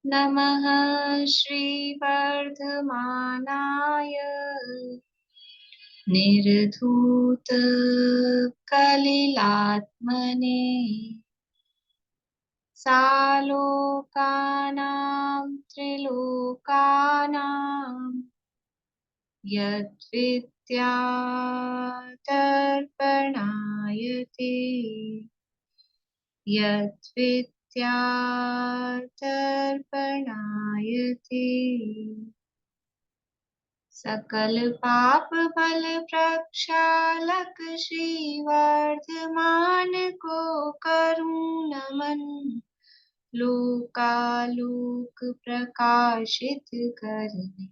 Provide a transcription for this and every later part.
नमः श्रीवर्धमानाय निर्धूतकलिलात्मने सालोकानां त्रिलोकानां यद्विद्यादर्पणाय ते यद्विद्यादर्पणाय ते सकल पाप फल प्रक्षालक श्रीवर्धमान को करूं नमन लोकालोक प्रकाशित करने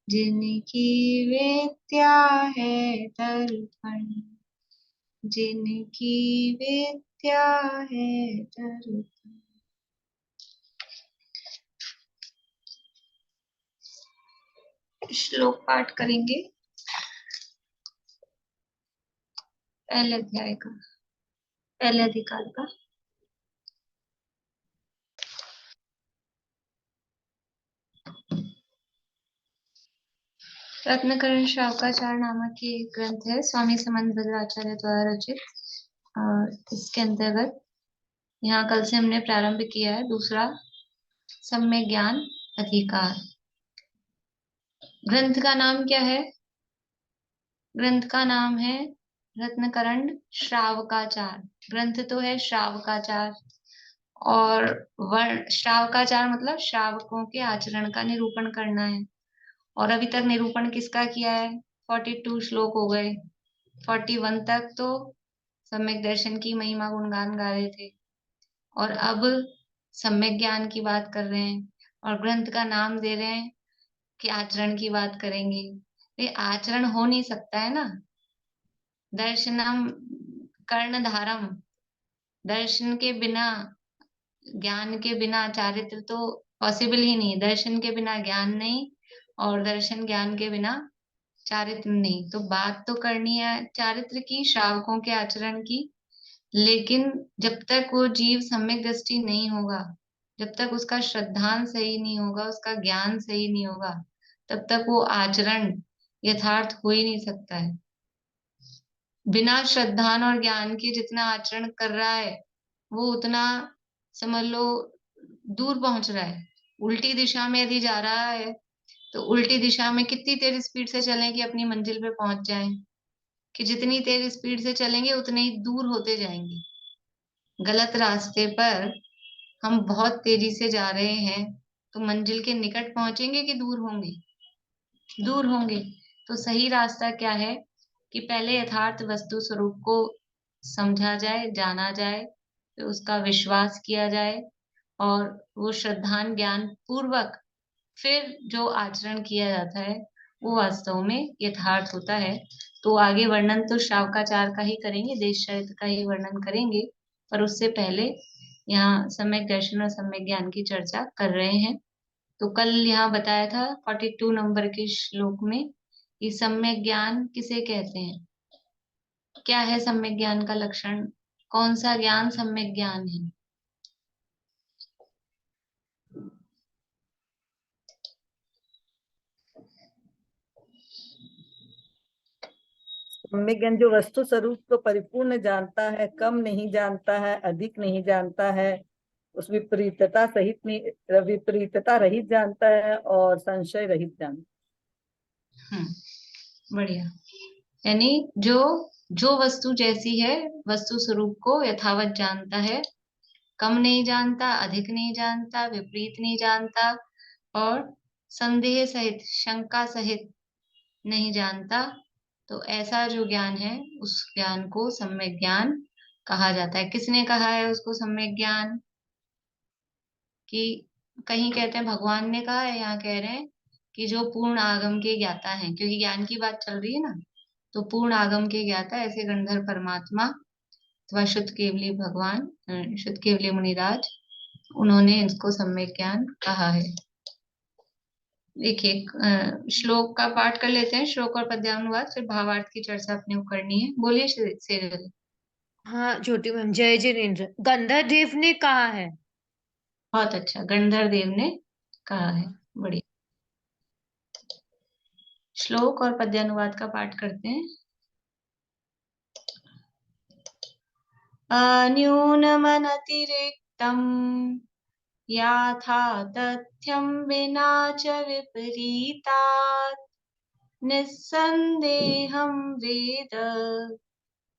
जिनकी विद्या है दर्पण जिनकी विद्या है दर्पण। श्लोक पाठ करेंगे पहले अध्याय का, पहले अधिकार का। रत्नकरण शावकाचार्य नामक की एक ग्रंथ है, स्वामी समंत भद्राचार्य द्वारा रचित। और इसके अंतर्गत यहाँ कल से हमने प्रारंभ किया है दूसरा सम्यक ज्ञान अधिकार। ग्रंथ का नाम क्या है? ग्रंथ का नाम है रत्नकरण श्रावकाचार। ग्रंथ तो है श्रावकाचार, और श्रावकाचार मतलब श्रावकों के आचरण का निरूपण करना है। और अभी तक निरूपण किसका किया है? 42 श्लोक हो गए। 41 तक तो सम्यक दर्शन की महिमा गुणगान गा रहे थे, और अब सम्यक ज्ञान की बात कर रहे हैं, और ग्रंथ का नाम दे रहे हैं कि आचरण की बात करेंगे। ये आचरण हो नहीं सकता है ना। दर्शनम कर्णधारम, दर्शन के बिना, ज्ञान के बिना चारित्र तो पॉसिबल ही नहीं। दर्शन के बिना ज्ञान नहीं, और दर्शन ज्ञान के बिना चारित्र नहीं। तो बात तो करनी है चारित्र की, श्रावकों के आचरण की, लेकिन जब तक वो जीव सम्यक दृष्टि नहीं होगा, जब तक उसका श्रद्धान सही नहीं होगा, उसका ज्ञान सही नहीं होगा, तब तक वो आचरण यथार्थ हो ही नहीं सकता है। बिना श्रद्धान और ज्ञान के जितना आचरण कर रहा है, वो उतना समझ लो दूर पहुंच रहा है। उल्टी दिशा में यदि जा रहा है, तो उल्टी दिशा में कितनी तेज स्पीड से चलें कि अपनी मंजिल पे पहुंच जाएं, कि जितनी तेज स्पीड से चलेंगे उतने ही दूर होते जाएंगे। गलत रास्ते पर हम बहुत तेजी से जा रहे हैं, तो मंजिल के निकट पहुंचेंगे कि दूर होंगे? दूर होंगे। तो सही रास्ता क्या है कि पहले यथार्थ वस्तु स्वरूप को समझा जाए, जाना जाए, फिर उसका विश्वास किया जाए, और वो श्रद्धान ज्ञान पूर्वक फिर जो आचरण किया जाता है वो वास्तव में यथार्थ होता है। तो आगे वर्णन तो श्रावकाचार का ही करेंगे, देश चरित्र का ही वर्णन करेंगे, पर उससे पहले यहाँ सम्यक दर्शन और सम्यक ज्ञान की चर्चा कर रहे हैं। तो कल यहाँ बताया था 42 नंबर के श्लोक में कि सम्यक ज्ञान किसे कहते हैं, क्या है सम्यक ज्ञान का लक्षण, कौन सा ज्ञान सम्यक ज्ञान है। सम्यक ज्ञान जो वस्तु स्वरूप को परिपूर्ण जानता है, कम नहीं जानता है, अधिक नहीं जानता है, उस विपरीतता सहित नहीं, विपरीतता रहित जानता है, और संशय रहित जानता। बढ़िया। यानी जो जो वस्तु जैसी है, वस्तु स्वरूप को यथावत जानता है, कम नहीं जानता, अधिक नहीं जानता, विपरीत नहीं जानता, और संदेह सहित, शंका सहित नहीं जानता। तो ऐसा जो ज्ञान है, उस ज्ञान को सम्यक ज्ञान कहा जाता है। किसने कहा है उसको सम्यक ज्ञान? कि कहीं कहते हैं भगवान ने कहा है, यहाँ कह रहे हैं कि जो पूर्ण आगम के ज्ञाता हैं, क्योंकि ज्ञान की बात चल रही है ना। तो पूर्ण आगम के ज्ञाता ऐसे गंधर्व परमात्मा अथवा शुद्ध केवली भगवान, शुद्ध केवली मुनिराज, उन्होंने इसको सम्यक ज्ञान कहा है। देखिए, श्लोक का पाठ कर लेते हैं, श्लोक और पद्यानुवाद, फिर भावार्थ की चर्चा अपने को करनी है। बोलिए सेजल। हाँ छोटी मैम, जय जिनेन्द्र। गंधर्व देव ने कहा है। बहुत अच्छा, गंधर्व देव ने कहा है। बढ़िया। श्लोक और पद्यानुवाद का पाठ करते हैं। अन्यूनमनतिरिक्तम् याथा तथ्यं विना च विपरीतात् निस्सन्देहं वेद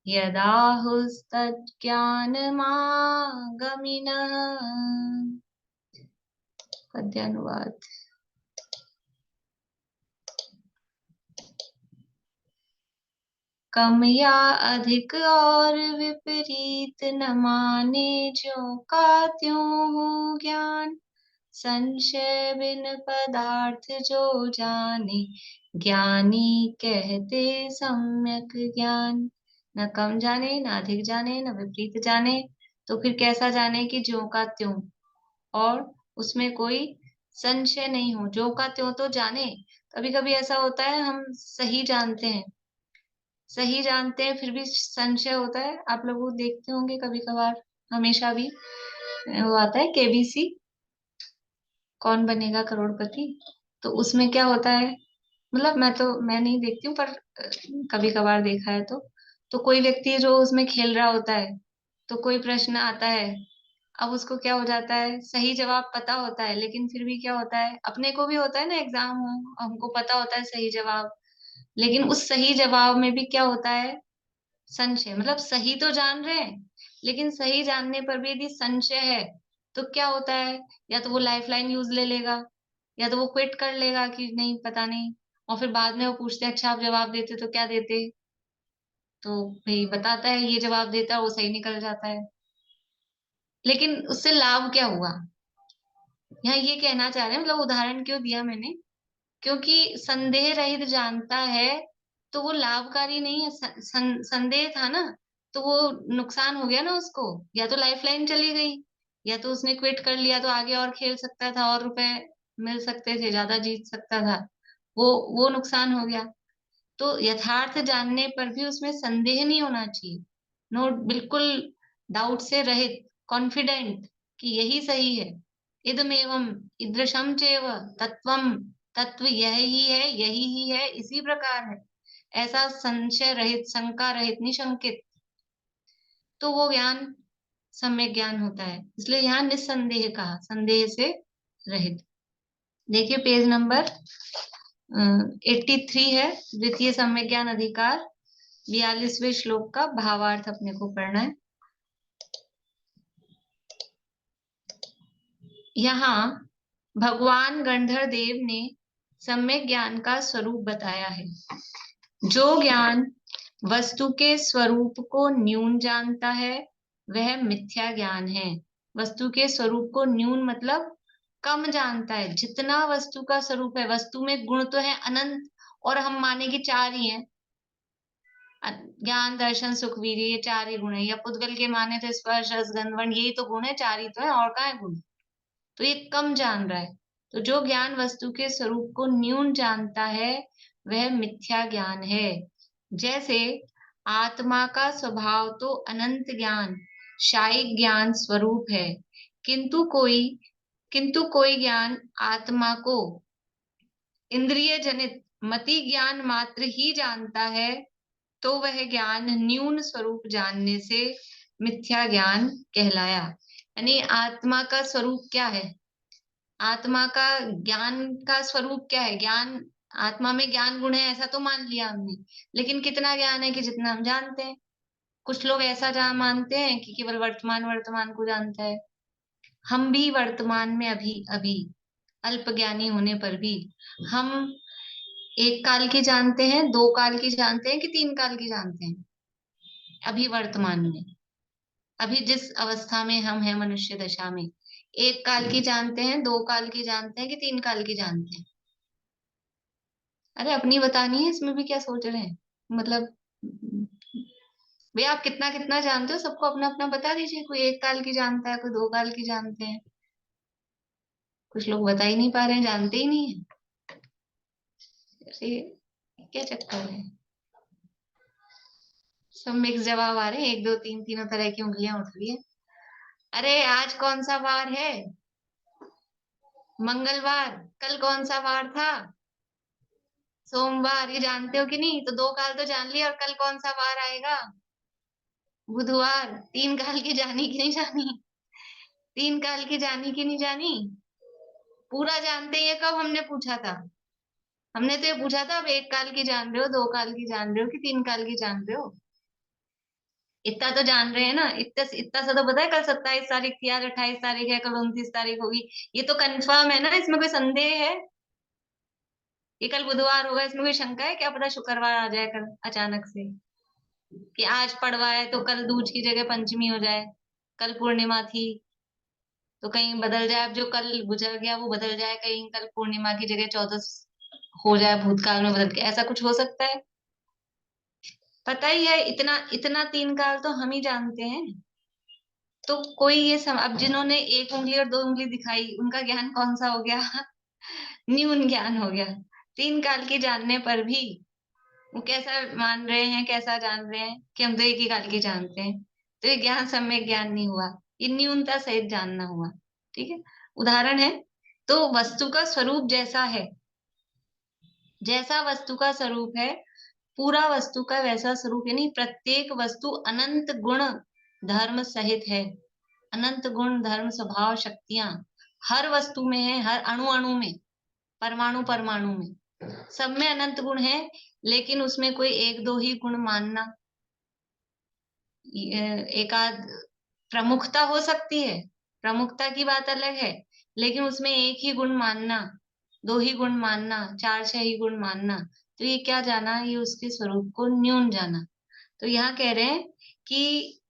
यदाहुस्तज्ज्ञानमागमिनः। पद्यानुवाद। कम या अधिक और विपरीत न माने, ज्यों का त्यों हो ज्ञान। संशय बिन पदार्थ जो जाने, ज्ञानी कहते सम्यक ज्ञान। न कम जाने, न अधिक जाने, न विपरीत जाने, तो फिर कैसा जाने कि ज्यों का त्यों, और उसमें कोई संशय नहीं हो। ज्यों का त्यों तो जाने। कभी कभी ऐसा होता है हम सही जानते हैं, सही जानते हैं, फिर भी संशय होता है। आप लोग वो देखते होंगे कभी कभार, हमेशा भी वो आता है केबीसी, कौन बनेगा करोड़पति। तो उसमें क्या होता है, मतलब मैं नहीं देखती हूँ, पर कभी कभार देखा है। तो कोई व्यक्ति जो उसमें खेल रहा होता है, तो कोई प्रश्न आता है, अब उसको क्या हो जाता है, सही जवाब पता होता है, लेकिन फिर भी क्या होता है, अपने को भी होता है ना, एग्जाम हो, हमको पता होता है सही जवाब, लेकिन उस सही जवाब में भी क्या होता है, संशय। मतलब सही तो जान रहे हैं, लेकिन सही जानने पर भी यदि संशय है, तो क्या होता है, या तो वो लाइफ लाइन यूज ले लेगा, या तो वो क्विट कर लेगा कि नहीं पता नहीं। और फिर बाद में वो पूछते हैं अच्छा आप जवाब देते तो क्या देते, तो भाई बताता है ये जवाब देता है, वो सही निकल जाता है। लेकिन उससे लाभ क्या हुआ, यहाँ ये कहना चाह रहे हैं, मतलब उदाहरण क्यों दिया मैंने, क्योंकि संदेह रहित जानता है तो वो लाभकारी नहीं है। संदेह था ना, तो वो नुकसान हो गया ना उसको, या तो लाइफ लाइन चली गई, या तो उसने क्विट कर लिया तो आगे और खेल सकता था, और रुपए मिल सकते थे, ज्यादा जीत सकता था, वो नुकसान हो गया। तो यथार्थ जानने पर भी उसमें संदेह नहीं होना चाहिए। नो, बिल्कुल डाउट से रहित, कॉन्फिडेंट कि यही सही है। इदमेवम ईदृशम चैव तत्वम, तत्व यही है, यही ही है, इसी प्रकार है, ऐसा संशय रहित, शंका रहित, निशंकित, तो वो ज्ञान सम्यक ज्ञान होता है। इसलिए यहाँ निस्संदेह कहा, संदेह से रहित। देखिए पेज नंबर 83 है, द्वितीय सम्यक ज्ञान अधिकार, 42वें श्लोक का भावार्थ अपने को पढ़ना है। यहाँ भगवान गंधर देव ने सम्यक ज्ञान का स्वरूप बताया है। जो ज्ञान वस्तु के स्वरूप को न्यून जानता है वह मिथ्या ज्ञान है। वस्तु के स्वरूप को न्यून मतलब कम जानता है। जितना वस्तु का स्वरूप है, वस्तु में गुण तो है अनंत, और हम माने कि चार ही हैं, ज्ञान दर्शन सुख वीर्य, ये चार ही गुण है। या पुद्गल के माने तो स्पर्श रस गंध वर्ण, यही तो गुण है, चार ही तो है, और कहाँ है गुण। तो ये कम जान रहा है। तो जो ज्ञान वस्तु के स्वरूप को न्यून जानता है वह मिथ्या ज्ञान है। जैसे आत्मा का स्वभाव तो अनंत ज्ञान, शायिक ज्ञान स्वरूप है, किंतु कोई ज्ञान आत्मा को इंद्रिय जनित मति ज्ञान मात्र ही जानता है, तो वह ज्ञान न्यून स्वरूप जानने से मिथ्या ज्ञान कहलाया। यानी आत्मा का स्वरूप क्या है, आत्मा का ज्ञान का स्वरूप क्या है, ज्ञान, आत्मा में ज्ञान गुण है ऐसा तो मान लिया हमने, लेकिन कितना ज्ञान है कि जितना हम जानते हैं। कुछ लोग ऐसा जहां मानते हैं कि केवल वर्तमान वर्तमान को जानता है। हम भी वर्तमान में अभी अभी अल्प ज्ञानी होने पर भी हम एक काल की जानते हैं, दो काल की जानते हैं, कि तीन काल की जानते हैं। अभी वर्तमान में, अभी जिस अवस्था में हम हैं मनुष्य दशा में, एक काल की जानते हैं, दो काल की जानते हैं, कि तीन काल की जानते हैं। अरे अपनी बतानी है, इसमें भी क्या सोच रहे हैं, मतलब भैया आप कितना कितना जानते हो, सबको अपना अपना बता दीजिए। कोई एक काल की जानता है, कोई दो काल की जानते हैं, कुछ लोग बता ही नहीं पा रहे हैं, जानते ही नहीं है। अरे क्या चक्कर है, सब मिक्स जवाब आ रहे हैं, एक दो तीन, तीनों तरह की उंगलियां उठ रही है। अरे आज कौन सा वार है, मंगलवार, कल कौन सा वार था? सोमवार, ये जानते हो कि नहीं? तो 2 काल तो जान लिया, और कल कौन सा वार आएगा? बुधवार। 3 काल की जानी कि नहीं जानी? 3 काल की जानी कि नहीं जानी? पूरा जानते हैं? कब हमने पूछा था? हमने तो ये पूछा था, अब 1 काल की जान रहे हो, 2 काल की जान रहे हो कि 3 काल की जान रहे हो? इतना तो जान रहे हैं ना? इतना इतना सा तो पता है, कल 27 तारीख थी, आज 28 तारीख है, कल 29 तारीख होगी। ये तो कंफर्म है ना, इसमें कोई संदेह है? ये कल बुधवार होगा, इसमें कोई शंका है? क्या पता शुक्रवार आ जाए कल अचानक से, कि आज पड़वा है तो कल दूज की जगह पंचमी हो जाए, कल पूर्णिमा थी तो कहीं बदल जाए, अब जो कल गुजर गया वो बदल जाए, कहीं कल पूर्णिमा की जगह चौदस हो जाए, भूतकाल में बदल के, ऐसा कुछ हो सकता है? पता ही है, इतना इतना 3 काल तो हम ही जानते हैं। तो कोई अब जिन्होंने 1 उंगली और 2 उंगली दिखाई, उनका ज्ञान कौन सा हो गया? न्यून ज्ञान हो गया। 3 काल के जानने पर भी वो कैसा मान रहे हैं, कैसा जान रहे हैं कि हम तो एक ही काल की जानते हैं। तो ये ज्ञान सम्यक ज्ञान नहीं हुआ, ये न्यूनता सहित जानना हुआ। ठीक है, उदाहरण है, तो वस्तु का स्वरूप जैसा है, जैसा वस्तु का स्वरूप है, पूरा वस्तु का वैसा स्वरूप, यानी प्रत्येक वस्तु अनंत गुण धर्म सहित है। अनंत गुण धर्म स्वभाव शक्तियां हर वस्तु में है, हर अणु अणु में, परमाणु परमाणु में, सब में अनंत गुण है। लेकिन उसमें कोई 1 2 ही गुण मानना, एकाध प्रमुखता हो सकती है, प्रमुखता की बात अलग है, लेकिन उसमें 1 ही गुण मानना, 2 ही गुण मानना, 4 6 ही गुण मानना, तो ये क्या जाना? ये उसके स्वरूप को न्यून जाना। तो यहाँ कह रहे हैं कि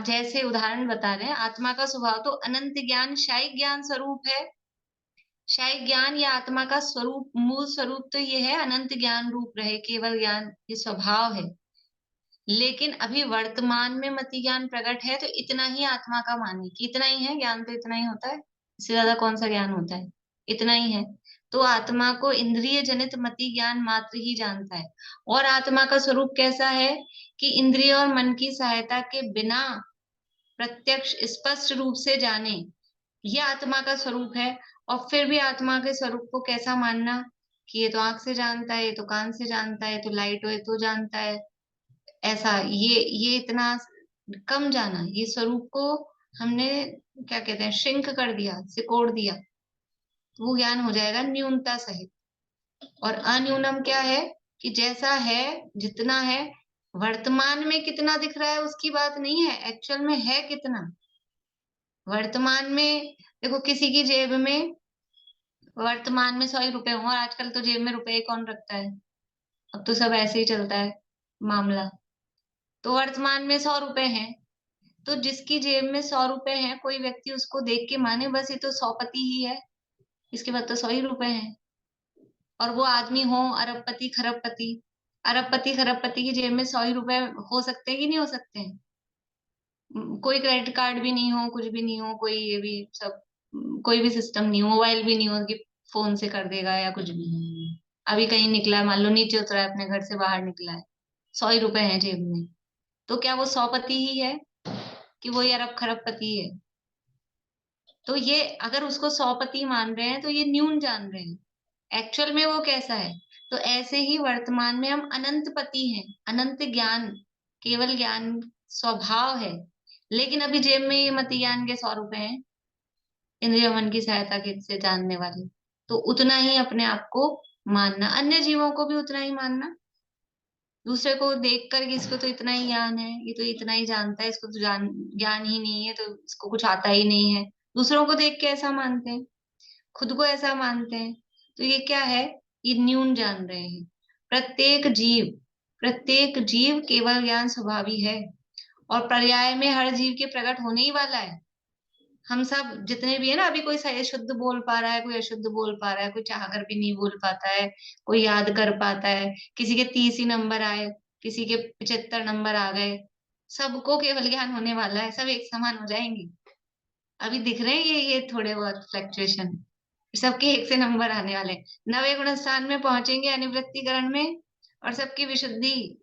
जैसे उदाहरण बता रहे हैं, आत्मा का स्वभाव तो अनंत ज्ञान शायिक ज्ञान स्वरूप है। शायिक ज्ञान या आत्मा का स्वरूप, मूल स्वरूप तो ये है अनंत ज्ञान रूप रहे, केवल ज्ञान, ये स्वभाव है। लेकिन अभी वर्तमान में मति ज्ञान प्रकट है, तो इतना ही आत्मा का माने कि इतना ही है ज्ञान, तो इतना ही होता है, इससे ज्यादा कौन सा ज्ञान होता है? इतना ही है। तो आत्मा को इंद्रिय जनित मति ज्ञान मात्र ही जानता है। और आत्मा का स्वरूप कैसा है कि इंद्रिय और मन की सहायता के बिना प्रत्यक्ष स्पष्ट रूप से जाने, यह आत्मा का स्वरूप है। और फिर भी आत्मा के स्वरूप को कैसा मानना कि ये तो आंख से जानता है, ये तो कान से जानता है, ये तो लाइट हो, ये तो जानता है, ऐसा, ये इतना कम जाना, ये स्वरूप को हमने क्या कहते हैं, श्रिंक कर दिया, सिकोड़ दिया, तो वो ज्ञान हो जाएगा न्यूनता सहित। और अन्यूनम क्या है कि जैसा है, जितना है, वर्तमान में कितना दिख रहा है उसकी बात नहीं है, एक्चुअल में है कितना वर्तमान में। देखो, किसी की जेब में वर्तमान में 100 ही रुपए हों, और आजकल तो जेब में रुपए कौन रखता है, अब तो सब ऐसे ही चलता है मामला। तो वर्तमान में 100 रुपए हैं, तो जिसकी जेब में 100 रुपए हैं, कोई व्यक्ति उसको देख के माने बस ये तो 100पति ही है, इसके बाद तो 100 ही रुपए हैं। और वो आदमी हो अरबपति खरबपति, अरबपति खरबपति की जेब में 100 ही रुपए हो सकते हैं कि नहीं हो सकते हैं? कोई क्रेडिट कार्ड भी नहीं हो, कुछ भी नहीं हो, कोई ये भी सब, कोई भी सिस्टम नहीं हो, मोबाइल भी नहीं हो कि फोन से कर देगा या कुछ भी। अभी कहीं निकला है, मान लो नीचे उतरा है, अपने घर से बाहर निकला है, 100 ही रुपए हैं जेब में, तो क्या वो 100पति ही है कि वो अरब खरबपति है? तो ये अगर उसको 100पति मान रहे हैं तो ये न्यून जान रहे हैं, एक्चुअल में वो कैसा है? तो ऐसे ही वर्तमान में हम अनंत पति हैं, अनंत ज्ञान, केवल ज्ञान स्वभाव है। लेकिन अभी जेब में ये मति ज्ञान के 100 रुपए हैं, इंद्रिय मन की सहायता के से जानने वाले, तो उतना ही अपने आप को मानना, अन्य जीवों को भी उतना ही मानना, दूसरे को देख कर कि इसको तो इतना ही ज्ञान है, ये तो इतना ही जानता है, इसको तो ज्ञान ही नहीं है, तो इसको कुछ आता ही नहीं है, दूसरों को देख के ऐसा मानते हैं, खुद को ऐसा मानते हैं। तो ये क्या है? ये न्यून जान रहे हैं। प्रत्येक जीव केवल ज्ञान स्वभावी है, और पर्याय में हर जीव के प्रकट होने ही वाला है। हम सब जितने भी है ना, अभी कोई सही शुद्ध बोल पा रहा है, कोई अशुद्ध बोल पा रहा है, कोई चाह कर भी नहीं बोल पाता है, कोई याद कर पाता है, किसी के 30 ही नंबर आए, किसी के 75 नंबर आ गए, सबको केवल ज्ञान होने वाला है, सब एक समान हो जाएंगे। अभी दिख रहे हैं ये थोड़े बहुत फ्लक्चुएशन, सबके 1 से नंबर आने वाले हैं। 9वें गुण स्थान में पहुंचेंगे अनिवृत्तिकरण में, और सबकी विशुद्धि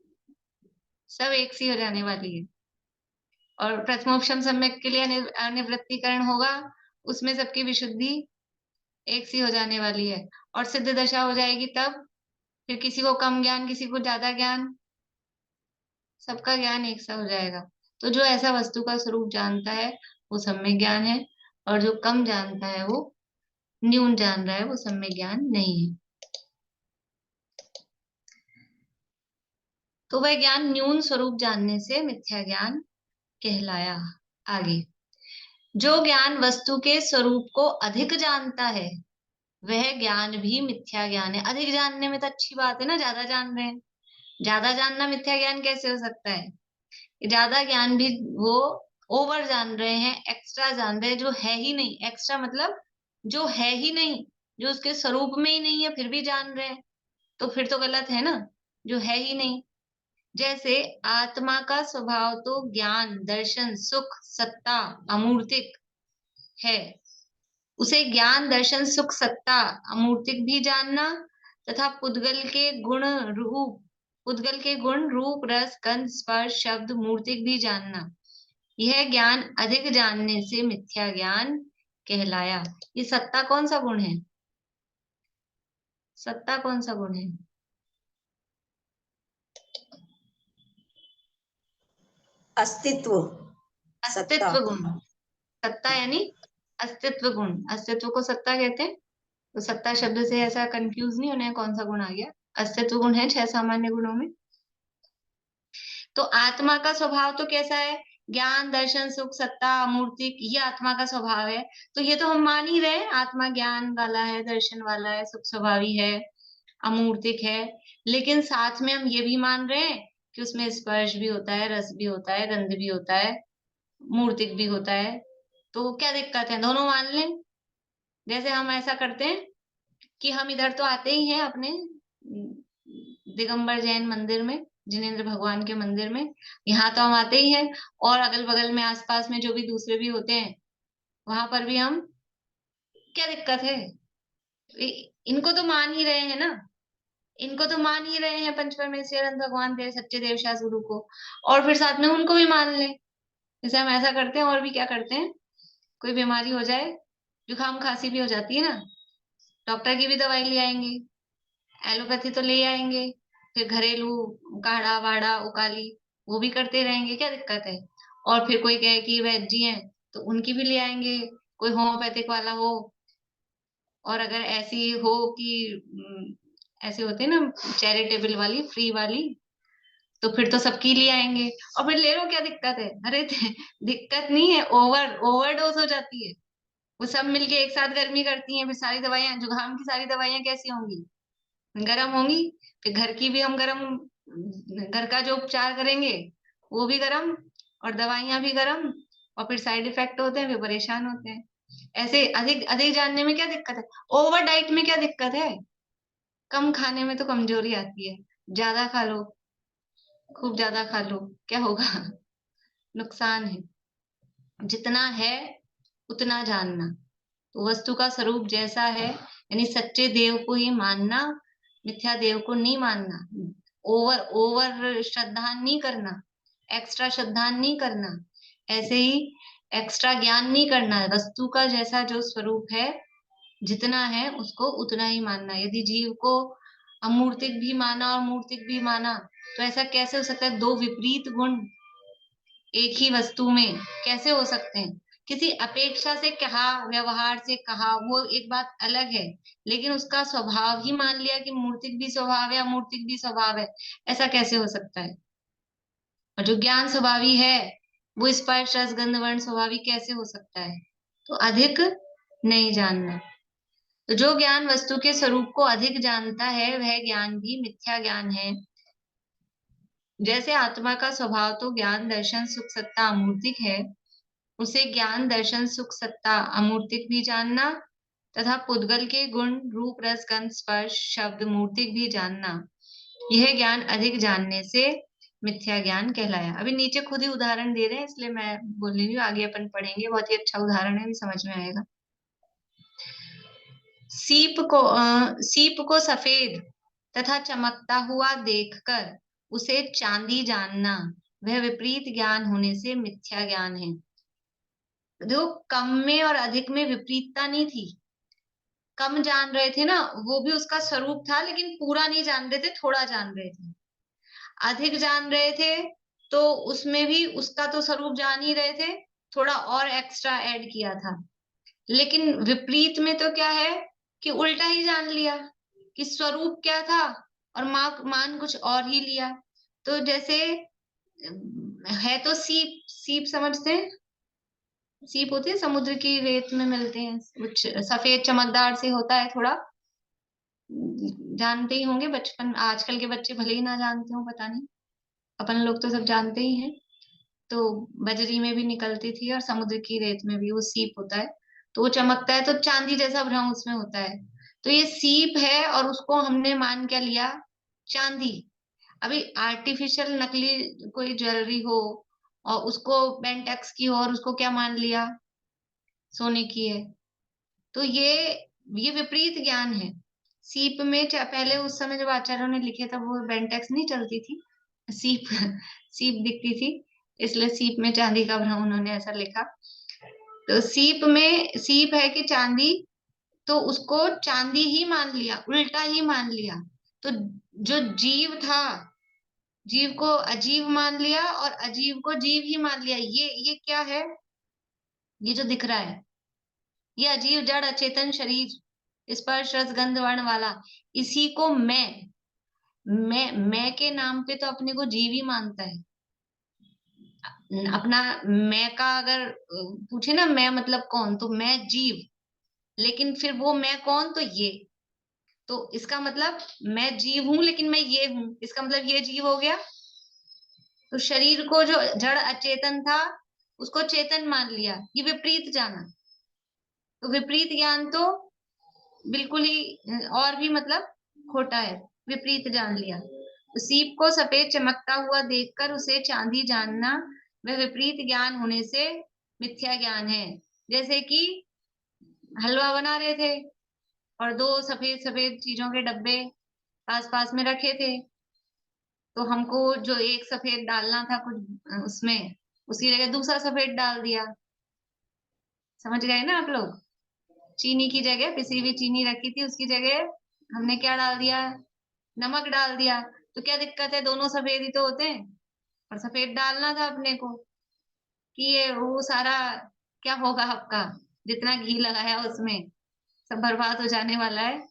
सब एक सी हो जाने वाली है। और प्रथमोपशम सम्यक के लिए अनिवृत्तिकरण होगा, उसमें सबकी विशुद्धि एक सी हो जाने वाली है। और सिद्ध दशा हो जाएगी तब फिर किसी को कम ज्ञान, किसी को ज्यादा ज्ञान, सबका ज्ञान एक सा हो जाएगा। तो जो ऐसा वस्तु का स्वरूप जानता है वो सम्यक ज्ञान है, और जो कम जानता है वो न्यून जान रहा है, वो सम्यक ज्ञान नहीं है। तो वह ज्ञान न्यून स्वरूप जानने से मिथ्या ज्ञान कहलाया। आगे, जो ज्ञान वस्तु के स्वरूप को अधिक जानता है वह ज्ञान भी मिथ्या ज्ञान है। अधिक जानने में तो अच्छी बात है ना, ज्यादा जान रहे हैं। ज्यादा जानना मिथ्या ज्ञान कैसे हो सकता है? ज्यादा ज्ञान भी वो ओवर जान रहे हैं, एक्स्ट्रा जान रहे हैं, जो है ही नहीं। एक्स्ट्रा मतलब जो है ही नहीं, जो उसके स्वरूप में ही नहीं है फिर भी जान रहे हैं, तो फिर तो गलत है ना, जो है ही नहीं। जैसे आत्मा का स्वभाव तो ज्ञान, दर्शन, सुख, सत्ता, अमूर्तिक है, उसे ज्ञान, दर्शन, सुख, सत्ता, अमूर्तिक भी जानना तथा पुद्गल के गुण रूप, रस, गंध, स्पर्श, शब्द, मूर्तिक भी जानना, यह ज्ञान अधिक जानने से मिथ्या ज्ञान कहलाया। ये सत्ता कौन सा गुण है? सत्ता कौन सा गुण है? अस्तित्व, सत्ता। अस्तित्व गुण। सत्ता यानी अस्तित्व गुण। अस्तित्व को सत्ता कहते हैं। तो सत्ता शब्द से ऐसा कंफ्यूज नहीं होना है कौन सा गुण आ गया। अस्तित्व गुण है 6 सामान्य गुणों में। तो आत्मा का स्वभाव तो कैसा है? ज्ञान, दर्शन, सुख, सत्ता, अमूर्तिक, ये आत्मा का स्वभाव है। तो ये तो हम मान ही रहे हैं, आत्मा ज्ञान वाला है, दर्शन वाला है, सुख स्वभावी है, अमूर्तिक है। लेकिन साथ में हम ये भी मान रहे हैं कि उसमें स्पर्श भी होता है, रस भी होता है, गंध भी होता है, मूर्तिक भी होता है। तो क्या दिक्कत है? दोनों मान लें। जैसे हम ऐसा करते हैं कि हम इधर तो आते ही हैं अपने दिगंबर जैन मंदिर में, जिनेंद्र भगवान के मंदिर में, यहाँ तो हम आते ही हैं। और अगल बगल में आसपास में जो भी दूसरे भी होते हैं वहां पर भी हम, क्या दिक्कत है? इनको तो मान ही रहे हैं ना, इनको तो मान ही रहे हैं, पंचपरमेश्वर अनंत भगवान देव सच्चे देव शाह गुरु को, और फिर साथ में उनको भी मान लें। जैसे हम ऐसा करते हैं। और भी क्या करते हैं, कोई बीमारी हो जाए, जुकाम खांसी भी हो जाती है ना, डॉक्टर की भी दवाई ले आएंगे, एलोपैथी तो ले आएंगे, फिर घरेलू काढ़ा वाड़ा उकाली वो भी करते रहेंगे, क्या दिक्कत है? और फिर कोई कहे कि वैद्य जी हैं तो उनकी भी ले आएंगे, कोई होम्योपैथिक वाला हो। और अगर ऐसी हो कि ऐसे होते हैं ना चैरिटेबल वाली, फ्री वाली, तो फिर तो सबकी ले आएंगे और फिर ले लो, क्या दिक्कत है? अरे दिक्कत नहीं है, ओवरडोज हो जाती है। वो सब मिलके एक साथ गर्मी करती हैं, फिर सारी दवाइयां, जुकाम की सारी दवाइयां कैसी होंगी? गर्म होंगी। फिर घर की भी हम गर्म, घर का जो उपचार करेंगे वो भी गर्म, और दवाइयां भी गर्म, और फिर साइड इफेक्ट होते हैं, फिर परेशान होते हैं। ऐसे अधिक अधिक जानने में क्या दिक्कत है? ओवर डाइट में क्या दिक्कत है? कम खाने में तो कमजोरी आती है। ज्यादा खा लो, खूब ज्यादा खा लो, क्या होगा? नुकसान है। जितना है उतना जानना। तो वस्तु का स्वरूप जैसा है, यानी सच्चे देव को ही मानना, मिथ्या देव को नहीं मानना। ओवर ओवर श्रद्धा नहीं करना, एक्स्ट्रा श्रद्धा नहीं करना, ऐसे ही एक्स्ट्रा ज्ञान नहीं करना। वस्तु का जैसा जो स्वरूप है, जितना है उसको उतना ही मानना। यदि जीव को अमूर्तिक भी माना और मूर्तिक भी माना, तो ऐसा कैसे हो सकता है? दो विपरीत गुण एक ही वस्तु में कैसे हो सकते हैं? किसी अपेक्षा से कहा, व्यवहार से कहा, वो एक बात अलग है, लेकिन उसका स्वभाव ही मान लिया कि मूर्तिक भी स्वभाव है, अमूर्तिक भी स्वभाव है, ऐसा कैसे हो सकता है? और जो ज्ञान स्वभावी है वो स्पर्श रस गंध वर्ण स्वभावी कैसे हो सकता है? तो अधिक नहीं जानना। तो जो ज्ञान वस्तु के स्वरूप को अधिक जानता है वह ज्ञान भी मिथ्या ज्ञान है। जैसे आत्मा का स्वभाव तो ज्ञान, दर्शन, सुख, सत्ता, अमूर्तिक है, उसे ज्ञान, दर्शन, सुख, सत्ता, अमूर्तिक भी जानना तथा पुद्गल के गुण रूप रस गंध स्पर्श शब्द मूर्तिक भी जानना, यह ज्ञान अधिक जानने से मिथ्या ज्ञान कहलाया। अभी नीचे खुद ही उदाहरण दे रहे हैं, इसलिए मैं बोल रही हूँ, आगे अपन पढ़ेंगे। बहुत ही अच्छा उदाहरण है, भी समझ में आएगा। सीप को सफेद तथा चमकता हुआ देखकर उसे चांदी जानना, वह विपरीत ज्ञान होने से मिथ्या ज्ञान है। देखो, कम में और अधिक में विपरीतता नहीं थी। कम जान रहे थे ना, वो भी उसका स्वरूप था, लेकिन पूरा नहीं जान रहे थे, थोड़ा जान रहे थे। अधिक जान रहे थे तो उसमें भी उसका तो स्वरूप जान ही रहे थे, थोड़ा और एक्स्ट्रा ऐड किया था। लेकिन विपरीत में तो क्या है कि उल्टा ही जान लिया, कि स्वरूप क्या था और मान कुछ और ही लिया। तो जैसे है तो सीप, सीप समझते हैं? सीप होते हैं, समुद्र की रेत में मिलते हैं, कुछ सफेद चमकदार से होता है थोड़ा, जानते ही होंगे बचपन, आजकल के बच्चे भले ही ना जानते हो पता नहीं, अपन लोग तो सब जानते ही हैं। तो बजरी में भी निकलती थी और समुद्र की रेत में भी, वो सीप होता है। तो वो चमकता है तो चांदी जैसा भ्रम उसमें होता है। तो ये सीप है और उसको हमने मान क्या लिया, चांदी। अभी आर्टिफिशियल नकली कोई ज्वेलरी हो और उसको बेंटेक्स की हो और उसको क्या मान लिया, सोने की है। तो ये विपरीत ज्ञान है। सीप में पहले उस समय जब आचार्यों ने लिखे तब वो बेंटेक्स नहीं चलती थी, सीप सीप दिखती थी, इसलिए सीप में चांदी का भ्रम उन्होंने ऐसा लिखा। तो सीप में सीप है कि चांदी, तो उसको चांदी ही मान लिया, उल्टा ही मान लिया। तो जो जीव था, जीव को अजीव मान लिया और अजीव को जीव ही मान लिया। ये क्या है, ये जो दिख रहा है, ये अजीव जड़ अचेतन शरीर, स्पर्श रस गंध वर्ण वाला, इसी को मैं के नाम पे तो अपने को जीव ही मानता है। अपना मैं का अगर पूछे ना, मैं मतलब कौन, तो मैं जीव, लेकिन फिर वो मैं कौन, तो ये, तो इसका मतलब मैं जीव हूं लेकिन मैं ये हूं, इसका मतलब ये जीव हो गया। तो शरीर को जो जड़ अचेतन था उसको चेतन मान लिया, ये विपरीत जाना। तो विपरीत ज्ञान तो बिल्कुल ही और भी मतलब खोटा है, विपरीत जान लिया। तो सीप को सफेद चमकता हुआ देखकर उसे चांदी जानना वह विपरीत ज्ञान होने से मिथ्या ज्ञान है। जैसे कि हलवा बना रहे थे और दो सफेद सफेद चीजों के डब्बे पास पास में रखे थे, तो हमको जो एक सफेद डालना था कुछ उसमें, उसकी जगह दूसरा सफेद डाल दिया। समझ गए ना आप लोग? चीनी की जगह, पिसी हुई चीनी रखी थी, उसकी जगह हमने क्या डाल दिया, नमक डाल दिया। तो क्या दिक्कत है, दोनों सफेद ही तो होते हैं, और सफेद डालना था अपने को, कि ये वो सारा क्या होगा आपका, जितना घी लगाया उसमें सब बर्बाद हो जाने वाला है।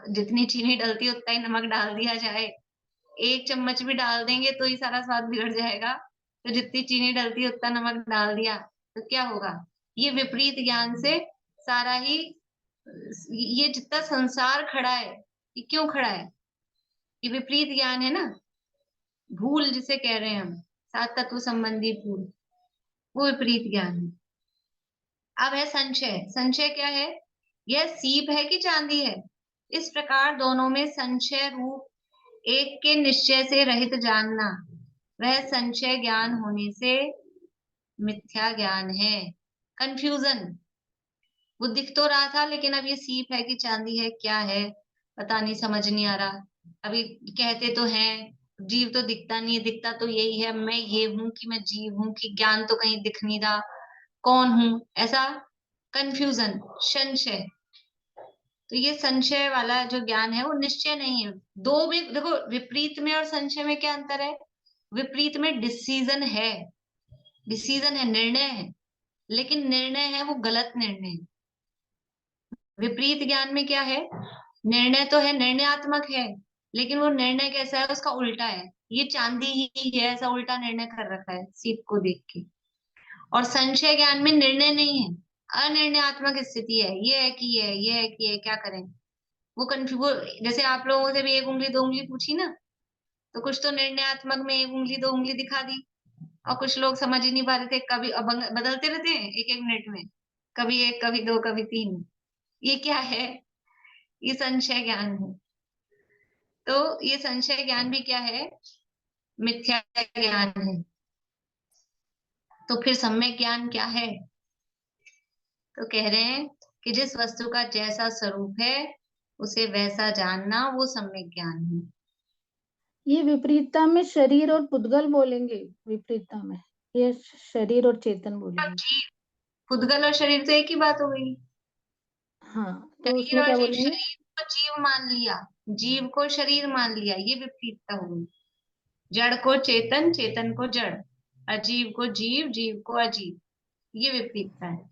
जितनी चीनी डलती है उतना ही नमक डाल दिया जाए, एक चम्मच भी डाल देंगे तो ही सारा स्वाद बिगड़ जाएगा। तो जितनी चीनी डलती है उतना नमक डाल दिया तो क्या होगा। ये विपरीत ज्ञान से सारा ही, ये जितना संसार खड़ा है, ये क्यों खड़ा है, ये विपरीत ज्ञान है ना। भूल जिसे कह रहे हैं हम, सात तत्व संबंधी भूल, वो विपरीत ज्ञान है। अब है संशय। संशय क्या है, यह सीप है कि चांदी है, इस प्रकार दोनों में संशय रूप एक के निश्चय से रहित जानना, वह संशय ज्ञान होने से मिथ्या ज्ञान है। कंफ्यूजन, वो दिख तो रहा था लेकिन अब ये सीप है कि चांदी है, क्या है पता नहीं, समझ नहीं आ रहा। अभी कहते तो हैं जीव तो दिखता नहीं है, दिखता तो यही है, मैं ये हूं कि मैं जीव हूं, कि ज्ञान तो कहीं दिख नहीं रहा, कौन हूं, ऐसा कंफ्यूजन, संशय। तो ये संशय वाला जो ज्ञान है वो निश्चय नहीं है। दो में देखो, विपरीत में और संशय में क्या अंतर है, विपरीत में डिसीजन है, डिसीजन है, निर्णय है, लेकिन निर्णय है वो गलत निर्णय है। विपरीत ज्ञान में क्या है, निर्णय तो है, निर्णयात्मक है, लेकिन वो निर्णय कैसा है, उसका उल्टा है। ये चांदी ही है, ऐसा उल्टा निर्णय कर रखा है सीप को देख के। और संशय ज्ञान में निर्णय नहीं है, अनिर्णयात्मक स्थिति है, ये है कि ये है, ये है कि ये, क्या करें। वो जैसे आप लोगों से भी एक उंगली दो उंगली पूछी ना, तो कुछ तो निर्णयात्मक में एक उंगली दो उंगली दिखा दी, और कुछ लोग समझ ही नहीं पा रहे थे, कभी बदलते रहते हैं एक एक मिनट में, कभी एक कभी दो कभी तीन। ये क्या है, ये संशय ज्ञान है। तो ये संशय ज्ञान भी क्या है, मिथ्या ज्ञान है। तो फिर सम्यक ज्ञान क्या है, तो कह रहे हैं कि जिस वस्तु का जैसा स्वरूप है उसे वैसा जानना, वो सम्यक ज्ञान है। ये विपरीतता में शरीर और पुद्गल बोलेंगे, विपरीतता में ये शरीर और चेतन बोलेंगे। जीव, पुद्गल और शरीर तो एक ही बात हो गई। हाँ, तो शरीर उसमें क्या और जीव, बोलेंगे? शरीर को जीव मान लिया, जीव को शरीर मान लिया, ये विपरीतता होगी। जड़ को चेतन, चेतन को जड़, अजीव को जीव, जीव को अजीव, ये विपरीतता है।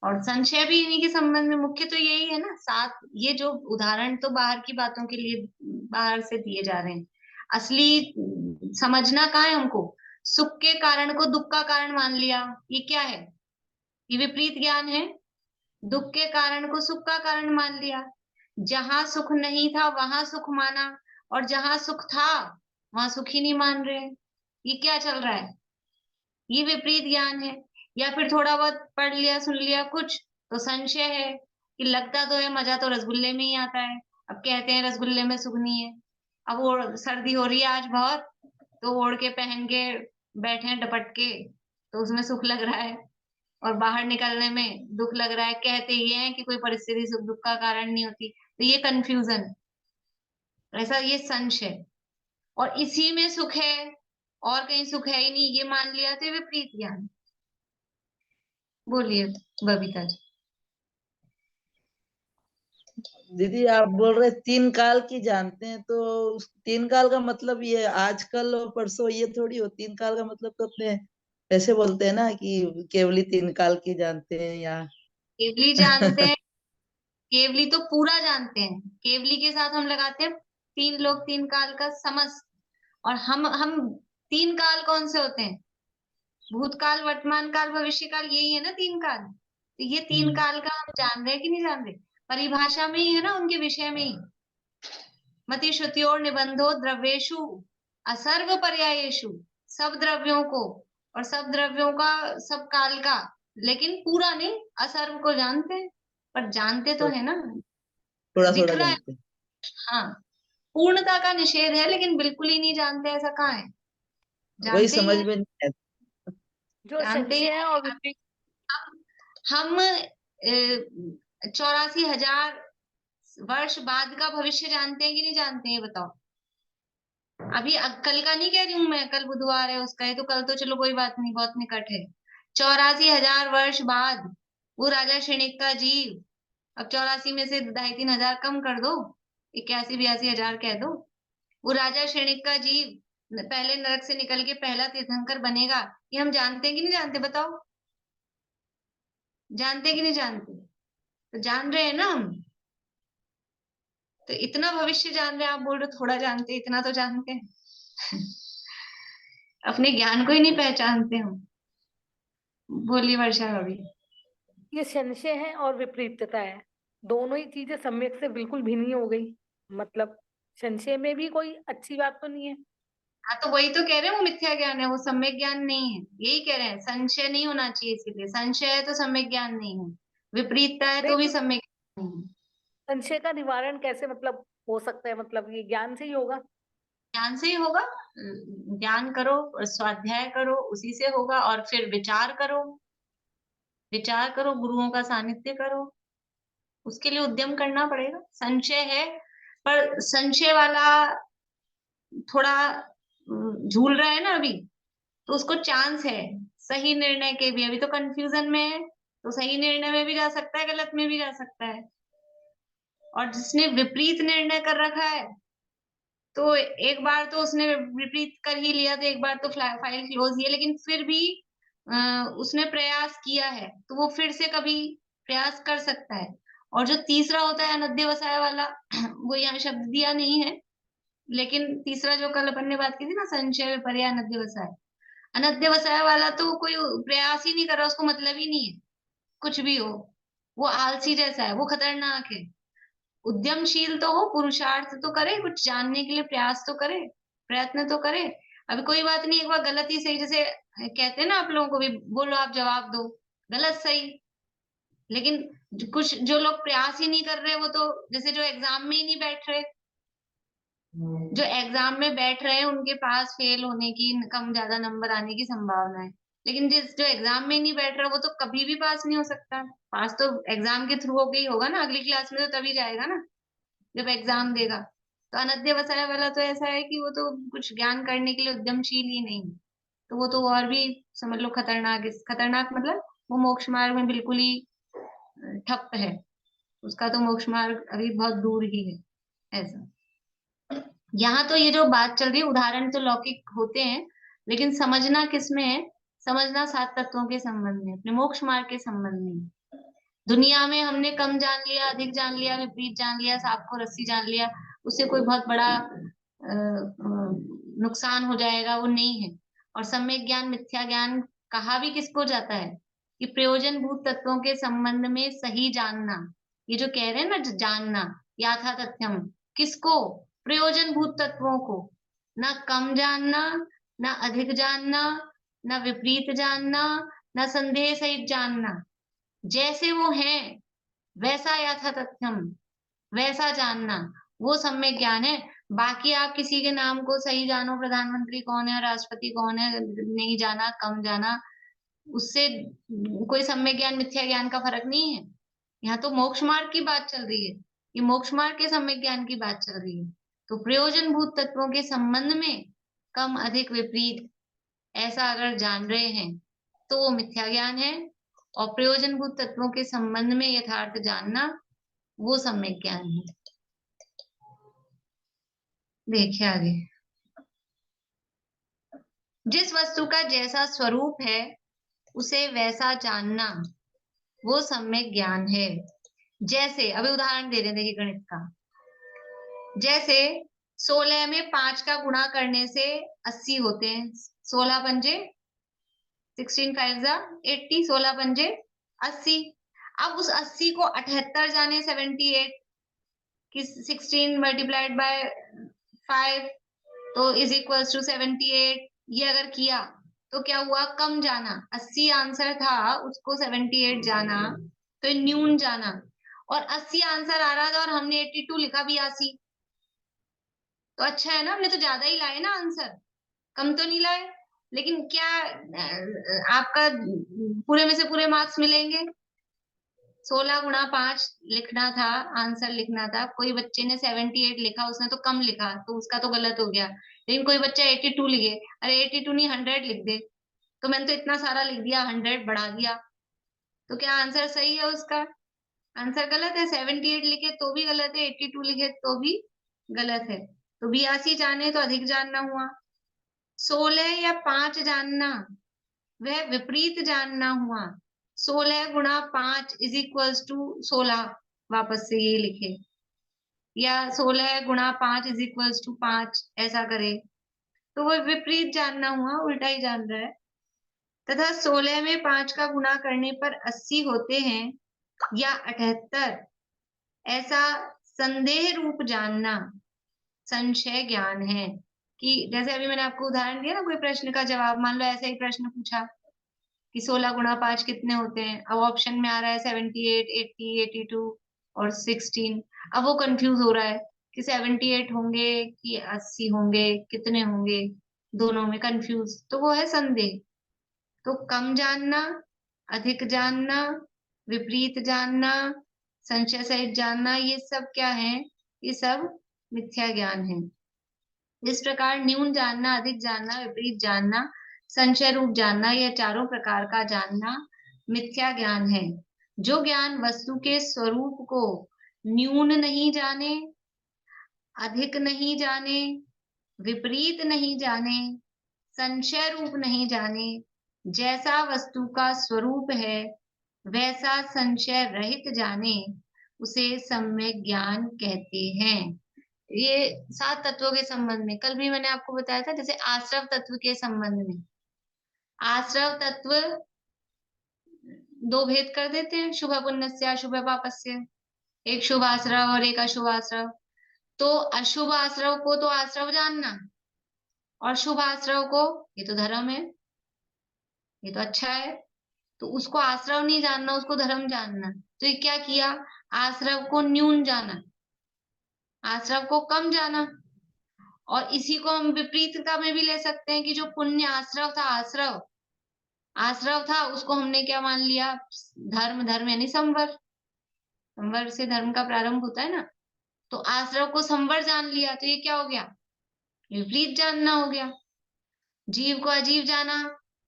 और संशय भी इन्हीं के संबंध में मुख्य तो यही है ना। साथ ये जो उदाहरण तो बाहर की बातों के लिए बाहर से दिए जा रहे हैं, असली समझना कहाँ है हमको। सुख के कारण को दुख का कारण मान लिया, ये क्या है? ये विपरीत ज्ञान है। दुख के कारण को सुख का कारण मान लिया, जहां सुख नहीं था वहां सुख माना, और जहां सुख था वहां सुख ही नहीं मान रहे। ये क्या चल रहा है? ये विपरीत ज्ञान है। या फिर थोड़ा बहुत पढ़ लिया, सुन लिया कुछ, तो संशय है कि लगता तो है मजा तो रसगुल्ले में ही आता है, अब कहते हैं रसगुल्ले में सुख नहीं है। अब वो सर्दी हो रही है आज बहुत, तो ओढ़ के पहन के बैठे हैं डपट के, तो उसमें सुख लग रहा है, और बाहर निकलने में दुख लग रहा है। कहते ये हैं कि कोई परिस्थिति सुख दुख का कारण नहीं होती। तो ये कंफ्यूजन, ऐसा ये संशय, और इसी में सुख है और कहीं सुख है ही नहीं, ये मान लिया तो ये विपरीत ज्ञान। बोलिए बबीता जी। दीदी आप बोल रहे 3 काल की जानते हैं, तो उस 3 काल का मतलब ये आजकल और परसों ये थोड़ी हो। 3 काल का मतलब तो अपने ऐसे बोलते हैं ना कि केवली 3 काल की जानते हैं, या केवली जानते हैं, केवली तो पूरा जानते हैं। केवली के साथ हम लगाते हैं 3 लोक 3 काल का समस्त। और हम 3 काल कौन से होते हैं? भूतकाल, वर्तमान काल, भविष्य काल, यही है ना 3 काल। तो ये 3 काल का हम जान रहे हैं कि नहीं जान रहे? परिभाषा में ही है ना, उनके विषय में ही। मति श्रुतियों निबंधो द्रव्येशु असर्व पर्यायेषु, सब द्रव्यों को और सब द्रव्यों का, सब काल का, लेकिन पूरा नहीं, असर्व को जानते हैं। पर जानते तो है ना, थोड़ा दिख थोड़ा रहा है। जानते हैं। हाँ, पूर्णता का निषेध है, लेकिन बिल्कुल ही नहीं जानते, ऐसा कहाँ है? वही जानते ही समझ है, में नहीं आया। जो जानते ही संशय है है। और अभी विपरीत, हम 84,000 वर्ष बाद का भविष्य जानते हैं कि नहीं जानते हैं, ये बताओ। अभी कल का नहीं कह रही हूं मैं, कल बुधवार है उसका है, तो कल तो चलो कोई बात नहीं, बहुत निकट है। 84,000 वर्ष बाद वो राजा क्षणिक का जीव, अब 84 में से 2,500-3,000 कम कर दो, 81-82,000 कह दो। वो राजा क्षणिक का जीव पहले नरक से निकल के पहला तीर्थंकर बनेगा, ये हम जानते हैं कि नहीं जानते, बताओ। जानते हैं कि नहीं जानते? तो जान रहे हैं ना हम। तो इतना भविष्य जान रहे हैं, आप बोल रहे हो थोड़ा जानते हैं, इतना तो जानते हैं। अपने ज्ञान को ही नहीं पहचानते हम। बोलिए वर्षा भाभी। ये संशय है और विपरीतता है, दोनों ही चीजें सम्यक से बिल्कुल भिन्न हो गई। मतलब संशय में भी कोई अच्छी बात तो नहीं है। हाँ, तो वही तो कह रहे हैं, वो मिथ्या ज्ञान है, वो सम्यक ज्ञान नहीं है। यही कह रहे हैं, संशय नहीं होना चाहिए, इसीलिए संशय है तो सम्यक ज्ञान नहीं है, विपरीतता है नहीं तो भी तो सम्यक ज्ञान नहीं है। संशय का निवारण कैसे मतलब हो सकता है? मतलब ये ज्ञान से ही होगा। ज्ञान से ही होगा। ज्ञान करो और स्वाध्याय करो, उसी से होगा। और फिर विचार करो, विचार करो, गुरुओं का सानिध्य करो, उसके लिए उद्यम करना पड़ेगा। संशय है, पर संशय वाला थोड़ा झूल रहा है ना अभी, तो उसको चांस है सही निर्णय के भी। अभी तो कंफ्यूजन में है, तो सही निर्णय में भी जा सकता है, गलत में भी जा सकता है। और जिसने विपरीत निर्णय कर रखा है, तो एक बार तो उसने विपरीत कर ही लिया, तो एक बार तो फाइल क्लोज ही है, लेकिन फिर भी उसने प्रयास किया है, तो वो फिर से कभी प्रयास कर सकता है। और जो तीसरा होता है अनध्यवसाय वाला, वो यहाँ शब्द दिया नहीं है, लेकिन तीसरा जो कल अपन ने बात की थी ना, संशय विपर्य अनध्यवसाय, अनध्यवसाय वाला तो कोई प्रयास ही नहीं कर रहा, उसको मतलब ही नहीं है कुछ भी हो, वो आलसी जैसा है, वो खतरनाक है। उद्यमशील तो हो, पुरुषार्थ तो करे, कुछ जानने के लिए प्रयास तो करे, प्रयत्न तो करे। अभी कोई बात नहीं, एक बार गलत ही सही, जैसे कहते हैं ना, आप लोगों को भी बोलो, आप जवाब दो, गलत सही। लेकिन कुछ जो लोग प्रयास ही नहीं कर रहे, वो तो जैसे जो एग्जाम में ही नहीं बैठ रहे, जो एग्जाम में बैठ रहे हैं उनके पास फेल होने की, कम ज्यादा नंबर आने की संभावना है। लेकिन जिस जो एग्जाम में ही नहीं बैठ रहा, वो तो कभी भी पास नहीं हो सकता। पास तो एग्जाम के थ्रू होके ही होगा ना, अगली क्लास में तो तभी जाएगा ना जब एग्जाम देगा। तो अनध्यवसाय वाला तो ऐसा है कि वो तो कुछ ज्ञान करने के लिए उद्यमशील ही नहीं, तो वो तो और भी समझ लो खतरनाक है। खतरनाक मतलब वो मोक्ष मार्ग में बिल्कुल ही ठप है। उसका तो मोक्ष मार्ग अभी बहुत दूर ही है। ऐसा यहाँ तो ये जो बात चल रही है, उदाहरण तो लौकिक होते हैं, लेकिन समझना किसमें है? समझना सात तत्वों के संबंध में, अपने मोक्ष मार्ग के संबंध में। दुनिया में हमने कम जान लिया, अधिक जान लिया, विपरीत जान लिया, सांप को रस्सी जान लिया, उससे कोई बहुत बड़ा नुकसान हो जाएगा, वो नहीं है। और सम्यक ज्ञान, मिथ्या ज्ञान कहा भी किसको जाता है कि प्रयोजन भूत तत्वों के संबंध में सही जानना। ये जो कह रहे हैं ना, जानना, याथा तथ्यम, किसको? प्रयोजन भूत तत्वों को। ना कम जानना, ना अधिक जानना, ना विपरीत जानना, ना संदेह सहित जानना। जैसे वो है वैसा यथा तथ्यम, वैसा जानना, वो सम्यक ज्ञान है। बाकी आप किसी के नाम को सही जानो, प्रधानमंत्री कौन है, राष्ट्रपति कौन है, नहीं जाना, कम जाना, उससे कोई सम्यक ज्ञान मिथ्या ज्ञान का फर्क नहीं है। यहाँ तो मोक्ष मार्ग की बात चल रही है, ये मोक्ष मार्ग के सम्यक ज्ञान की बात चल रही है। तो प्रयोजन भूत तत्वों के संबंध में कम अधिक विपरीत ऐसा अगर जान रहे हैं तो वो मिथ्या ज्ञान है, और प्रयोजन भूत तत्वों के संबंध में यथार्थ जानना वो सम्यक ज्ञान है। देखिए आगे, जिस वस्तु का जैसा स्वरूप है उसे वैसा जानना वो सम्यक ज्ञान है। जैसे अभी उदाहरण दे रहे हैं, देखिए गणित का। जैसे 16 में 5 का गुणा करने से 80 होते हैं। 16 पंजे 16 5 80, 16 पंजे 80। अब उस 80 को 78 जाने 78 कि 16 मल्टीप्लाइड बाय 5 तो इज इक्वल टू 78। ये अगर किया तो क्या हुआ? कम जाना। 80 आंसर था, उसको 78 जाना, तो न्यून जाना। और 80 आंसर आ रहा था और हमने 82 लिखा 82, तो अच्छा है ना, हमने तो ज्यादा ही लाए ना आंसर, कम तो नहीं लाए। लेकिन क्या आपका पूरे में से पूरे मार्क्स मिलेंगे? 16 गुणा 5 लिखना था, आंसर लिखना था, कोई बच्चे ने 78 लिखा, उसने तो कम लिखा, तो उसका तो गलत हो गया। लेकिन कोई बच्चा 82 लिखे, अरे 82 नहीं 100 लिख दे, तो मैंने तो इतना सारा लिख दिया, 100 बढ़ा दिया, तो क्या आंसर सही है उसका? आंसर गलत है। 78 लिखे तो भी गलत है, 82 लिखे तो भी गलत है। तो 82 जाने तो अधिक जानना हुआ, 16 या 5 जानना वह विपरीत जानना हुआ। 16 गुणा 5 इज इक्वल टू 16, वापस से ये लिखे, या 16 गुणा 5 इज इक्वल टू 5 ऐसा करे, तो वो विपरीत जानना हुआ, उल्टा ही जान रहा है। तथा 16 में 5 का गुणा करने पर 80 होते हैं या 78, ऐसा संदेह रूप जानना संशय ज्ञान है। कि जैसे अभी मैंने आपको उदाहरण दिया ना, कोई प्रश्न का जवाब, मान लो ऐसा ही प्रश्न पूछा कि 16 गुणा 5 कितने होते हैं, अब ऑप्शन में आ रहा है 78, 80, 82 और 16। अब वो कंफ्यूज हो रहा है कि 78 होंगे कि 80 होंगे, कितने होंगे, दोनों में कंफ्यूज, तो वो है संदेह। तो कम जानना, अधिक जानना, विपरीत जानना, संशय सहित जानना, ये सब क्या है? ये सब मिथ्या ज्ञान है। इस प्रकार न्यून जानना, अधिक जानना, विपरीत जानना, संशय रूप जानना, यह चारों प्रकार का जानना मिथ्या ज्ञान है। जो ज्ञान वस्तु के स्वरूप को न्यून नहीं जाने, अधिक नहीं जाने, विपरीत नहीं जाने, संशय रूप नहीं जाने, जैसा वस्तु का स्वरूप है वैसा संशय रहित जाने, उसे सम्यक ज्ञान कहते हैं। ये 7 तत्वों के संबंध में कल भी मैंने आपको बताया था। जैसे आश्रव तत्व के संबंध में, आश्रव तत्व 2 भेद कर देते हैं, शुभ पुण्यस्य अशुभ पापस्य, एक शुभ आश्रव और एक अशुभ आश्रव। तो अशुभ आश्रव को तो आश्रव जानना, और शुभ आश्रव को, ये तो धर्म है, ये तो अच्छा है, तो उसको आश्रव नहीं जानना, उसको धर्म जानना। तो ये क्या किया? आश्रव को न्यून जाना, आश्रव को कम जाना। और इसी को हम विपरीतता में भी ले सकते हैं कि जो पुण्य आश्रव था, आश्रव आश्रव था, उसको हमने क्या मान लिया? धर्म, धर्म यानी संवर, संवर से धर्म का प्रारंभ होता है ना, तो आश्रव को संवर जान लिया, तो ये क्या हो गया? विपरीत जानना हो गया। जीव को अजीव जाना,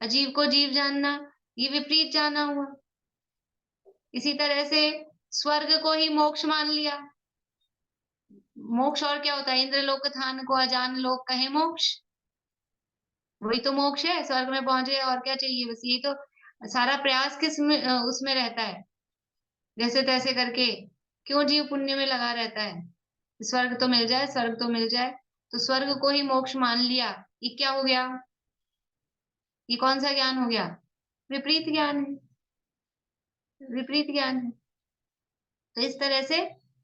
अजीव को जीव जानना, ये विपरीत जाना हुआ। इसी तरह से स्वर्ग को ही मोक्ष मान लिया। मोक्ष और क्या होता है? इंद्रलोक थान को अजान लोक कहे मोक्ष, वही तो मोक्ष है। स्वर्ग में पहुंचे और क्या चाहिए? बस यही तो सारा प्रयास किस में उसमें रहता है, जैसे तैसे करके क्यों जीव पुण्य में लगा रहता है, स्वर्ग तो मिल जाए, स्वर्ग तो मिल जाए। तो स्वर्ग को ही मोक्ष मान लिया, ये क्या हो गया? ये कौन सा ज्ञान हो गया? विपरीत ज्ञान है, विपरीत ज्ञान है। तो इस तरह से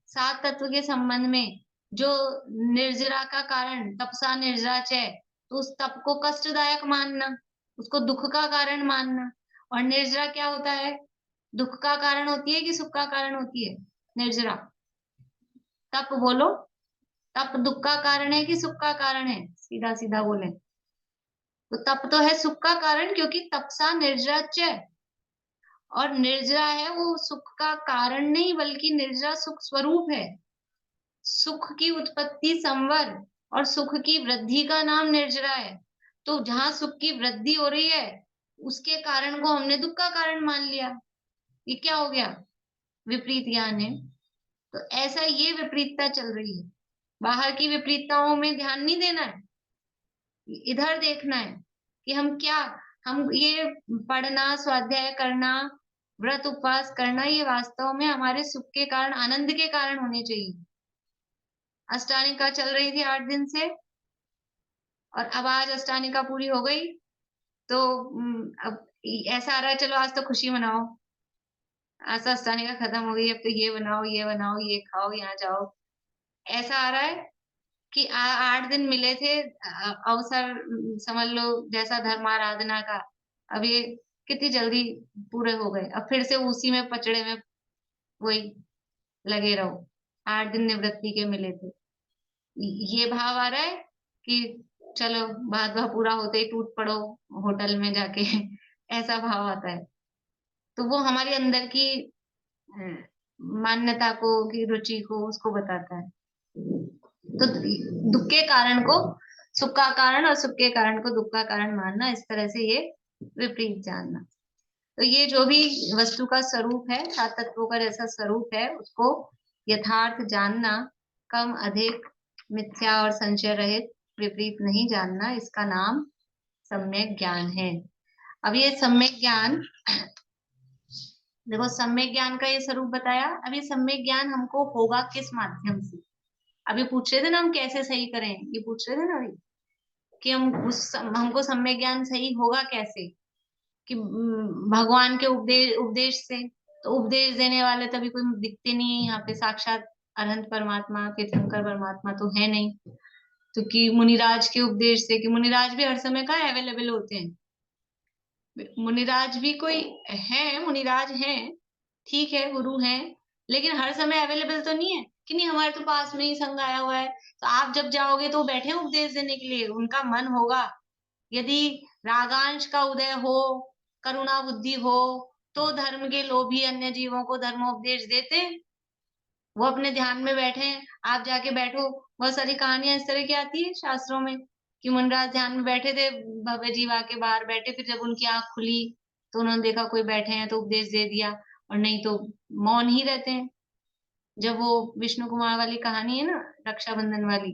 सात तत्व के संबंध में जो निर्जरा का कारण तपसा निर्जराच है, तो उस तप को कष्टदायक मानना, उसको दुख का कारण मानना। और निर्जरा क्या होता है? दुख का कारण होती है कि सुख का कारण होती है निर्जरा? तप बोलो, तप दुख का कारण है कि सुख का कारण है? सीधा सीधा बोले तो तप तो है सुख का कारण, क्योंकि तपसा निर्जराच है। और निर्जरा है वो सुख का कारण नहीं, बल्कि निर्जरा सुख स्वरूप है। सुख की उत्पत्ति संवर और सुख की वृद्धि का नाम निर्जरा है। तो जहां सुख की वृद्धि हो रही है, उसके कारण को हमने दुख का कारण मान लिया। ये क्या हो गया? विपरीत ज्ञान है। तो ऐसा ये विपरीतता चल रही है। बाहर की विपरीतताओं में ध्यान नहीं देना है, इधर देखना है कि हम ये पढ़ना, स्वाध्याय करना, व्रत उपवास करना, ये वास्तव में हमारे सुख के कारण, आनंद के कारण होने चाहिए। अष्टानिका चल रही थी 8 दिन से, और अब आज अष्टानिका पूरी हो गई, तो अब ऐसा आ रहा है चलो आज तो खुशी मनाओ, आज तो अष्टानिका खत्म हो गई, अब तो ये बनाओ, ये बनाओ, ये खाओ, यहाँ जाओ। ऐसा आ रहा है कि 8 दिन मिले थे अवसर, समझ लो जैसा धर्माराधना का, अब ये कितनी जल्दी पूरे हो गए। अब फिर से उसी में पचड़े में वही लगे रहो। 8 दिन निवृत्ति के मिले थे, ये भाव आ रहा है कि चलो भादवा पूरा होते ही टूट पड़ो होटल में जाके ऐसा भाव आता है। तो वो हमारे अंदर की मान्यता को, की रुचि को, उसको बताता है। तो दुख के कारण को सुख का कारण और सुख के कारण को दुख का कारण मानना, इस तरह से ये विपरीत जानना। तो ये जो भी वस्तु का स्वरूप है, सात तत्वों का जैसा स्वरूप है, उसको यथार्थ जानना, कम अधिक, मिथ्या और संशय रहित, विपरीत नहीं जानना, इसका नाम सम्यक ज्ञान है। अब ये सम्यक ज्ञान, देखो सम्यक ज्ञान का ये स्वरूप बताया। अब ये सम्यक ज्ञान हमको होगा किस माध्यम से? अभी पूछ रहे थे ना हम कैसे सही करें, ये पूछ रहे थे ना अभी कि हमको सम्यक ज्ञान सही होगा कैसे? कि भगवान के उपदेश से। तो उपदेश देने वाले तभी कोई दिखते नहीं है यहाँ पे, साक्षात अनंत परमात्मा तीर्थंकर परमात्मा तो है नहीं। तो कि मुनिराज के उपदेश से, कि मुनिराज भी हर समय का अवेलेबल होते हैं। मुनिराज भी कोई है, मुनिराज है, ठीक है, गुरु है, लेकिन हर समय अवेलेबल तो नहीं है कि नहीं हमारे तो पास में ही संग आया हुआ है, तो आप जब जाओगे तो बैठे उपदेश देने के लिए, उनका मन होगा। यदि रागांश का उदय हो, करुणा बुद्धि हो, तो धर्म के लोभी अन्य जीवों को धर्मोपदेश देते। वो अपने ध्यान में बैठे हैं, आप जाके बैठो। बहुत सारी कहानियां इस तरह की आती है शास्त्रों में कि मुनराज ध्यान में बैठे थे, भव्य जीवा के बाहर बैठे, फिर जब उनकी आंख खुली तो उन्होंने देखा कोई बैठे हैं तो उपदेश दे दिया, और नहीं तो मौन ही रहते हैं। जब वो विष्णु कुमार वाली कहानी है ना, रक्षाबंधन वाली,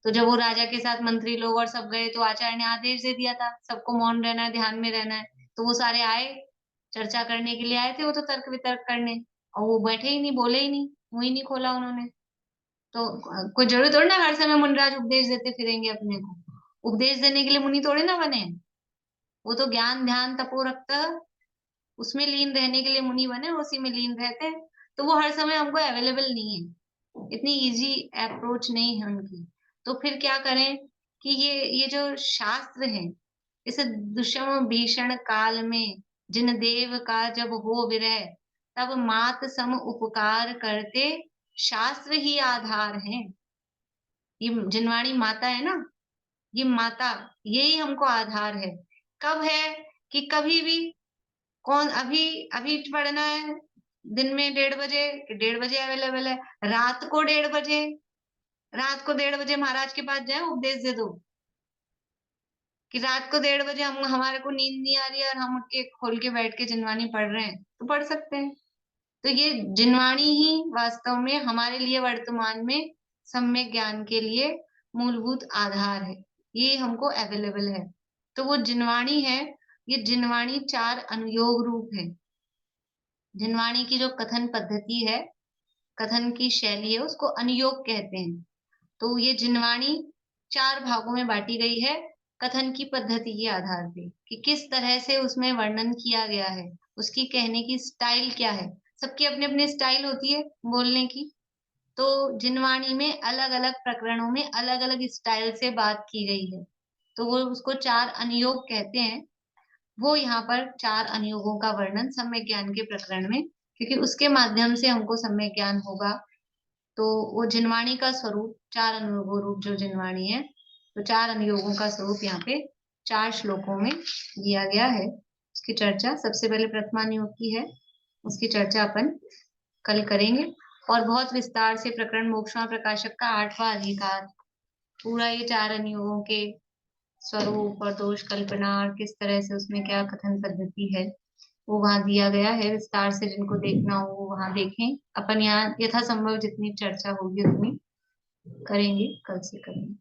तो जब वो राजा के साथ मंत्री लोग और सब गए, तो आचार्य ने आदेश दे दिया था सबको मौन रहना है, ध्यान में रहना है। तो वो सारे आए, चर्चा करने के लिए आए थे, वो तो तर्क वितर्क करने, और वो बैठे ही नहीं, बोले ही नहीं, मुंह ही नहीं खोला उन्होंने। तो कोई जरूरी थोड़ी ना हर समय मुनिराज उपदेश देते फिरेंगे अपने को, उपदेश देने के लिए मुनि थोड़े ना बने। वो तो ज्ञान ध्यान तपो रक्त, उसमें लीन रहने के लिए मुनि बने, उसी में लीन रहते हैं। तो वो हर समय हमको अवेलेबल नहीं है, इतनी इजी अप्रोच नहीं है उनकी। तो फिर क्या करें कि ये जो शास्त्र है, इस दुष्म भीषण काल में जिन देव का जब हो विरह, तब मात सम उपकार करते शास्त्र ही आधार है। ये जिनवाणी माता है ना, ये माता, यही हमको आधार है। कब है? कि कभी भी, कौन, अभी अभी पढ़ना है दिन में 1:30 बजे, 1:30 बजे अवेलेबल है, रात को 1:30 बजे, रात को 1:30 बजे महाराज के पास जाए उपदेश दे दो कि रात को 1:30 बजे हमारे को नींद नहीं आ रही है और हम उठ के खोल के बैठ के जिनवानी पढ़ रहे हैं, तो पढ़ सकते हैं। तो तो ये जिनवाणी ही वास्तव में हमारे लिए वर्तमान में सम्यक ज्ञान के लिए मूलभूत आधार है, ये हमको अवेलेबल है। तो वो जिनवाणी है, ये जिनवाणी 4 अनुयोग रूप है। जिनवाणी की जो कथन पद्धति है, कथन की शैली है, उसको अनुयोग कहते हैं। तो ये जिनवाणी 4 भागों में बांटी गई है कथन की पद्धति के आधार पे, कि किस तरह से उसमें वर्णन किया गया है, उसकी कहने की स्टाइल क्या है। सबकी अपनी अपनी स्टाइल होती है बोलने की, तो जिनवाणी में अलग अलग प्रकरणों में अलग अलग स्टाइल से बात की गई है, तो वो उसको 4 अनुयोग कहते हैं। वो यहाँ पर 4 अनुयोगों का वर्णन सम्यक ज्ञान के प्रकरण में, क्योंकि उसके माध्यम से हमको सम्यक ज्ञान होगा, तो वो जिनवाणी का स्वरूप 4 अनुयोगों रूप जो जिनवाणी है, तो 4 अनुयोगों का स्वरूप यहाँ पे 4 श्लोकों में दिया गया है। उसकी चर्चा सबसे पहले प्रथमानुयोग की है, उसकी चर्चा अपन कल करेंगे। और बहुत विस्तार से प्रकरण मोक्षमा प्रकाशक का 8वां अधिकार, पूरा ये 4 अनुयोगों के स्वरूप और दोष कल्पना और किस तरह से उसमें क्या कथन पद्धति है, वो वहां दिया गया है विस्तार से। जिनको देखना हो वो वहां देखें। अपन यहाँ यथासंभव जितनी चर्चा होगी उतनी करेंगे, कल से करेंगे।